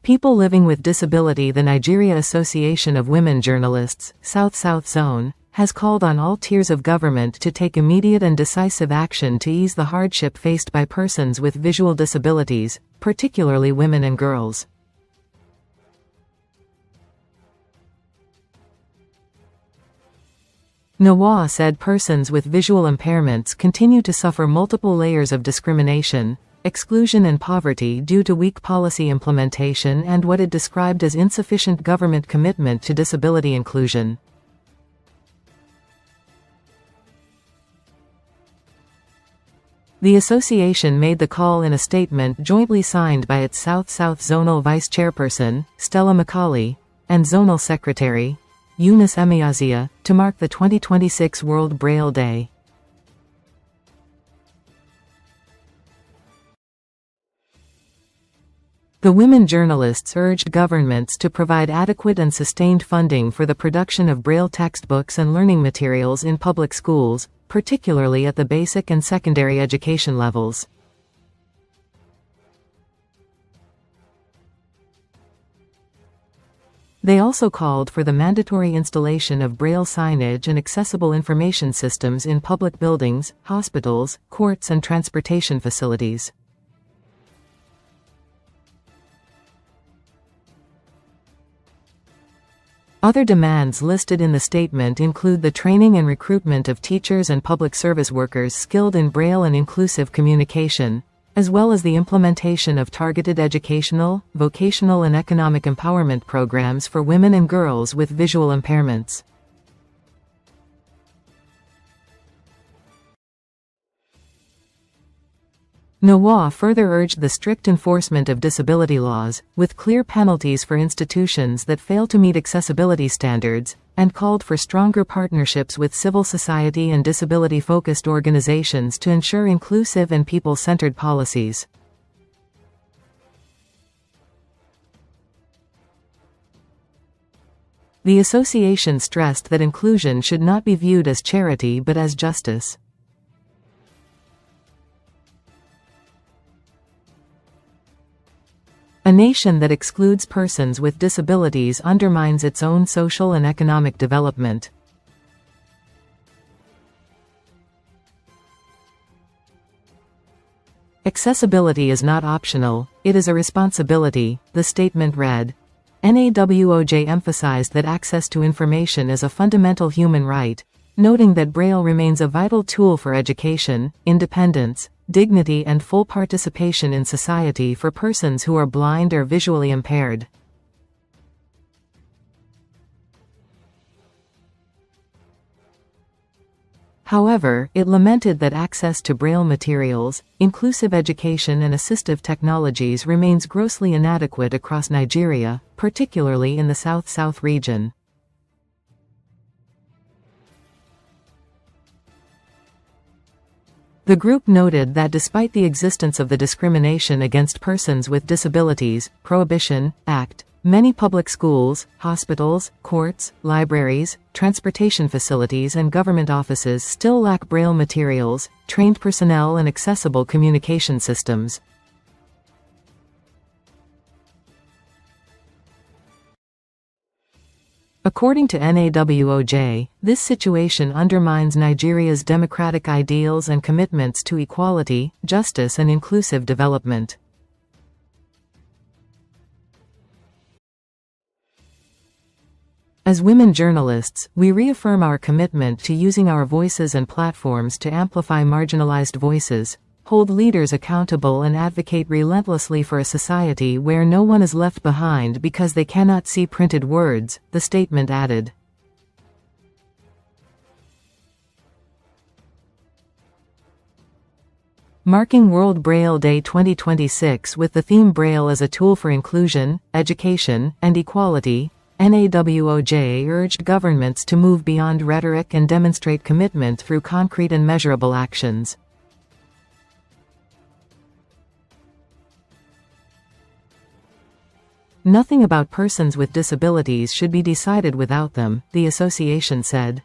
People living with disability. The Nigeria Association of Women Journalists, South-South Zone, has called on all tiers of government to take immediate and decisive action to ease the hardship faced by persons with visual disabilities, particularly women and girls. NAWOJ said persons with visual impairments continue to suffer multiple layers of discrimination, exclusion and poverty due to weak policy implementation and what it described as insufficient government commitment to disability inclusion. The association made the call in a statement jointly signed by its South-South Zonal Vice Chairperson, Stella Macaulay, and Zonal Secretary, Eunice Emeyazia, to mark the 2026 World Braille Day. The women journalists urged governments to provide adequate and sustained funding for the production of Braille textbooks and learning materials in public schools, particularly at the basic and secondary education levels. They also called for the mandatory installation of Braille signage and accessible information systems in public buildings, hospitals, courts and transportation facilities. Other demands listed in the statement include the training and recruitment of teachers and public service workers skilled in Braille and inclusive communication, as well as the implementation of targeted educational, vocational and economic empowerment programs for women and girls with visual impairments. NAWOJ further urged the strict enforcement of disability laws, with clear penalties for institutions that fail to meet accessibility standards, and called for stronger partnerships with civil society and disability-focused organizations to ensure inclusive and people-centered policies. The association stressed that inclusion should not be viewed as charity but as justice. A nation that excludes persons with disabilities undermines its own social and economic development. Accessibility is not optional, it is a responsibility, the statement read. NAWOJ emphasized that access to information is a fundamental human right, noting that Braille remains a vital tool for education, independence, dignity and full participation in society for persons who are blind or visually impaired. However, it lamented that access to Braille materials, inclusive education and assistive technologies remains grossly inadequate across Nigeria, particularly in the South-South region. The group noted that despite the existence of the Discrimination Against Persons with Disabilities, Prohibition, Act, many public schools, hospitals, courts, libraries, transportation facilities and government offices still lack Braille materials, trained personnel and accessible communication systems. According to NAWOJ, this situation undermines Nigeria's democratic ideals and commitments to equality, justice and inclusive development. As women journalists, we reaffirm our commitment to using our voices and platforms to amplify marginalized voices, hold leaders accountable and advocate relentlessly for a society where no one is left behind because they cannot see printed words, the statement added. Marking World Braille Day 2026 with the theme Braille as a tool for inclusion, education, and equality, NAWOJ urged governments to move beyond rhetoric and demonstrate commitment through concrete and measurable actions. Nothing about persons with disabilities should be decided without them, the association said.